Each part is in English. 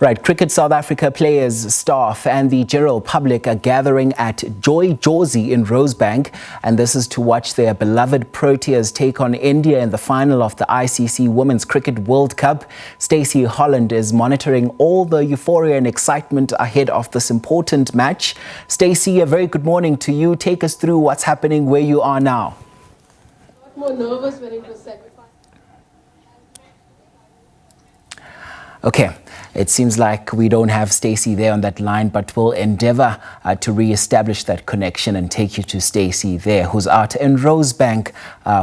Right, Cricket South Africa players, staff and the general public are gathering at Joy-Jozi in Rosebank, and this is to watch their beloved Proteas take on India in the final of the ICC Women's Cricket World Cup. Stacey Holland is monitoring all the euphoria and excitement ahead of this important match. Stacey, a very good morning to you. Take us through what's happening where you are now. More nervous when it was sacrificed. Okay, it seems like we don't have Stacey there on that line, but we'll endeavor to re-establish that connection and take you to Stacey there, who's out in Rosebank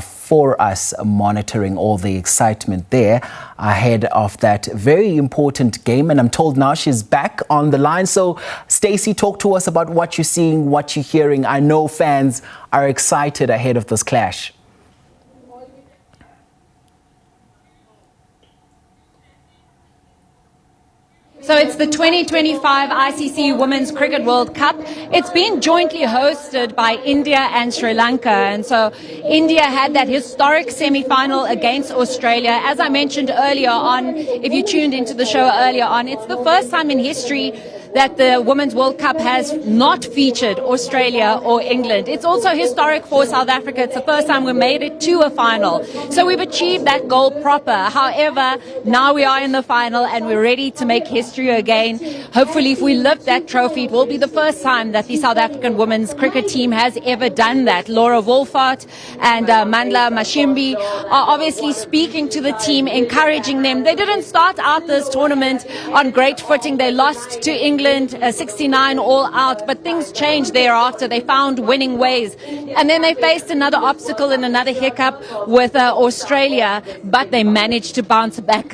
for us, monitoring all the excitement there ahead of that very important game. And I'm told now she's back on the line. So Stacey, talk to us about what you're seeing, what you're hearing. I know fans are excited ahead of this clash. So it's the 2025 ICC Women's Cricket World Cup. It's been jointly hosted by India and Sri Lanka. And so India had that historic semi-final against Australia. As I mentioned earlier on, if you tuned into the show earlier on, it's the first time in history that the Women's World Cup has not featured Australia or England. It's also historic for South Africa. It's the first time we made it to a final. So we've achieved that goal proper. However, now we are in the final and we're ready to make history again. Hopefully, if we lift that trophy, it will be the first time that the South African women's cricket team has ever done that. Laura Wolfart and Mandla Mashimbi are obviously speaking to the team, encouraging them. They didn't start out this tournament on great footing. They lost to England 69 all out, but things changed thereafter. They found winning ways, and then they faced another obstacle and another hiccup with Australia, but they managed to bounce back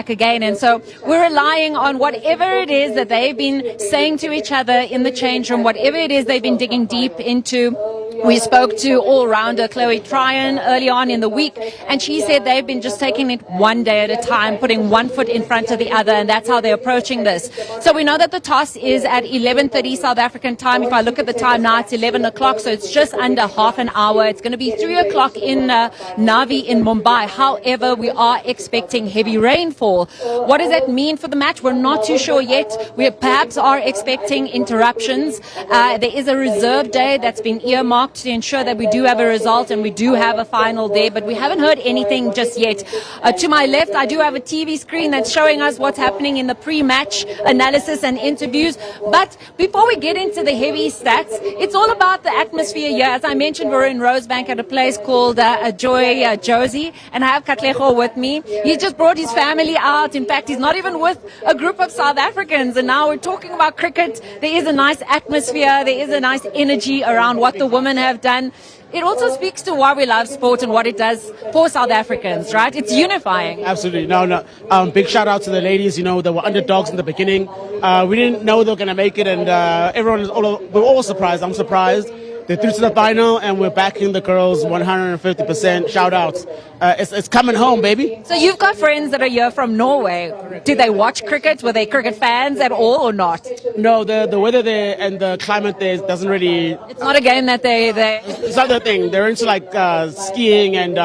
again. And so we're relying on whatever it is that they've been saying to each other in the change room, whatever it is they've been digging deep into. We spoke to all-rounder Chloe Tryon early on in the week, and she said they've been just taking it one day at a time, putting one foot in front of the other, and that's how they're approaching this. So we know that the toss is at 11:30 South African time. If I look at the time now, it's 11 o'clock, so it's just under half an hour. It's going to be 3 o'clock in Navi in Mumbai. However, we are expecting heavy rainfall. What does that mean for the match? We're not too sure yet. We perhaps are expecting interruptions. There is a reserve day that's been earmarked to ensure that we do have a result and we do have a final there, but we haven't heard anything just yet. To my left, I do have a TV screen that's showing us what's happening in the pre-match analysis and interviews. But before we get into the heavy stats, it's all about the atmosphere here. As I mentioned, we're in Rosebank at a place called Joy-Jozi, and I have Katlego with me. He just brought his family out. In fact, he's not even with a group of South Africans, and now we're talking about cricket. There is a nice atmosphere, there is a nice energy around what the women have done. It also speaks to why we love sport and what it does for South Africans, right? It's unifying. Absolutely. No. Big shout out to the ladies. You know, they were underdogs in the beginning. We didn't know they were going to make it, and we're all surprised. I'm surprised. They're through to the final, and we're backing the girls 150%. Shout outs. It's coming home, baby. So you've got friends that are here from Norway. Do they watch cricket? Were they cricket fans at all or not? No, the weather there and the climate there doesn't really... It's not a game that they... It's not their thing. They're into like skiing and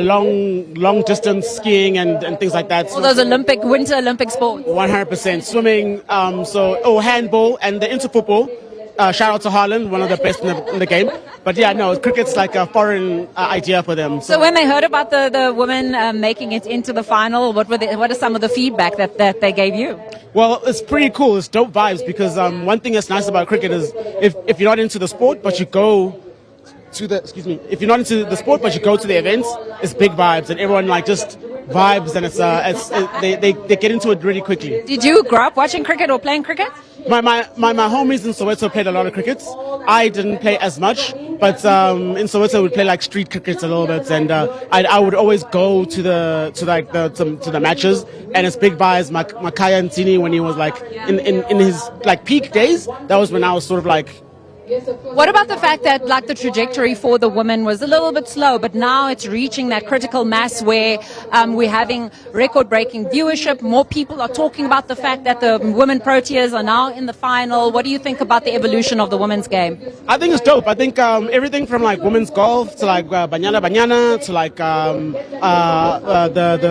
long distance skiing and things like that. All those Winter Olympic sports. 100%. Swimming, handball, and they're into football. Shout out to Holland, one of the best in the game. But yeah, no, cricket's like a foreign idea for them. So when they heard about the women making it into the final, what are some of the feedback that they gave you? Well, it's pretty cool. It's dope vibes because one thing that's nice about cricket is if you're not into the sport, but you go to if you're not into the sport, but you go to the events, it's big vibes and everyone like just vibes, and they get into it really quickly. Did you grow up watching cricket or playing cricket? My homies in Soweto played a lot of cricket. I didn't play as much, but in Soweto we play like street cricket a little bit, and I would always go to the matches, and it's big vibes. Makaya Ntini, when he was like in his like peak days, that was when I was sort of like Yes, of course. What about the fact that like the trajectory for the women was a little bit slow, but now it's reaching that critical mass where we're having record-breaking viewership. More people are talking about the fact that the women Proteas are now in the final. What do you think about the evolution of the women's game? I think it's dope. I think everything from like women's golf to like banyana to like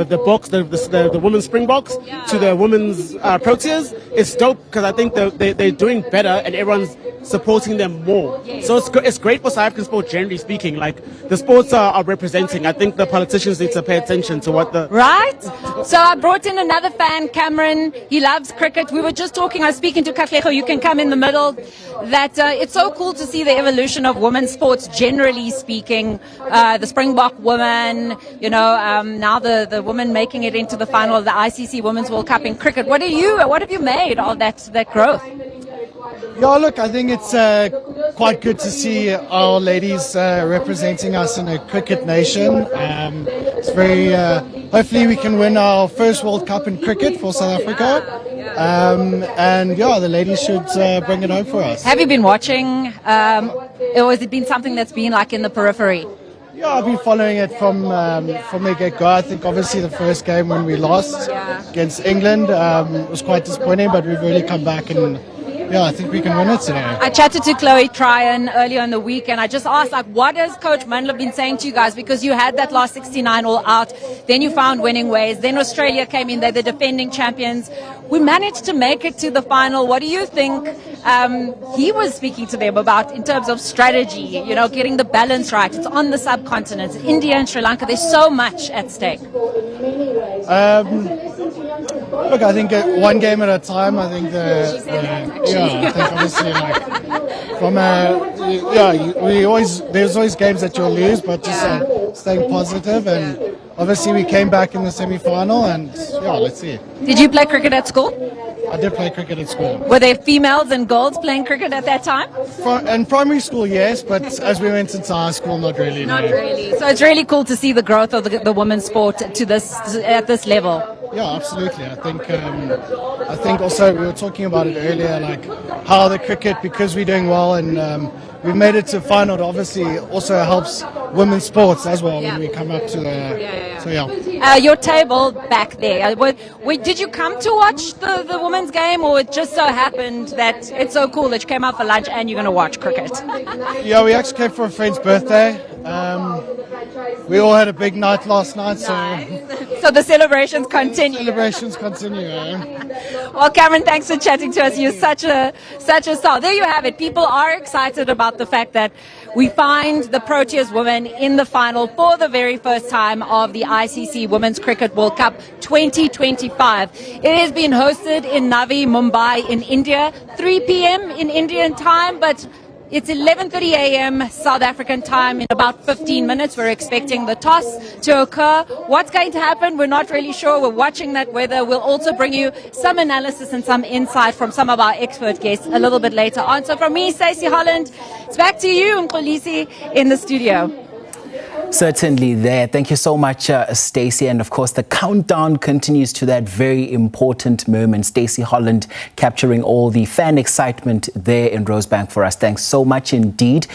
the box, the women's Springboks to the women's Proteas. It's dope because I think they're doing better and everyone's supporting them more. Yes. So it's great for South African sport, generally speaking. Like the sports are representing. I think the politicians need to pay attention to what the... Right? So I brought in another fan, Cameron. He loves cricket. We were just talking, I was speaking to Katlego, you can come in the middle, that it's so cool to see the evolution of women's sports, generally speaking. The Springbok women, you know, now the women making it into the final of the ICC Women's World Cup in cricket. What have you made of that growth? Yeah, look, I think it's quite good to see our ladies representing us in a cricket nation. It's very, hopefully we can win our first World Cup in cricket for South Africa. And yeah, the ladies should bring it home for us. Have you been watching, or has it been something that's been like in the periphery? Yeah, I've been following it from the get-go. I think obviously the first game when we lost against England was quite disappointing, but we've really come back and yeah, I think we can win it today. I chatted to Chloe Tryon earlier in the week and I just asked, like, what has Coach Mandla been saying to you guys? Because you had that last 69 all out, then you found winning ways, then Australia came in, they're the defending champions. We managed to make it to the final. What do you think he was speaking to them about in terms of strategy, you know, getting the balance right? It's on the subcontinent, India and Sri Lanka, there's so much at stake. Look, I think one game at a time. I think I think obviously like from there's always games that you'll lose, but just staying positive. And obviously we came back in the semi-final, and yeah, let's see. Did you play cricket at school? I did play cricket at school. Were there females and girls playing cricket at that time? In primary school, yes, but as we went into high school, not really. Not really. So it's really cool to see the growth of the women's sport to at this level. Yeah, absolutely. I think also we were talking about it earlier, like how the cricket, because we're doing well and we made it to final, it obviously also helps women's sports as well when we come up to the... So yeah. Your table back there, did you come to watch the women's game, or it just so happened that it's so cool that you came out for lunch and you're going to watch cricket? Yeah, we actually came for a friend's birthday. We all had a big night last night, so the celebrations continue. Celebrations continue. Well, Cameron, thanks for chatting to us. You're such a star. There you have it. People are excited about the fact that we find the Proteas women in the final for the very first time of the ICC Women's Cricket World Cup 2025. It has been hosted in Navi, Mumbai in India, 3 p.m. in Indian time, but it's 11:30 a.m. South African time. In about 15 minutes, we're expecting the toss to occur. What's going to happen? We're not really sure. We're watching that weather. We'll also bring you some analysis and some insight from some of our expert guests a little bit later on. So from me, Stacey Holland, it's back to you, Mkolisi, in the studio. Certainly there. Thank you so much, Stacey. And of course, the countdown continues to that very important moment. Stacey Holland capturing all the fan excitement there in Rosebank for us. Thanks so much indeed.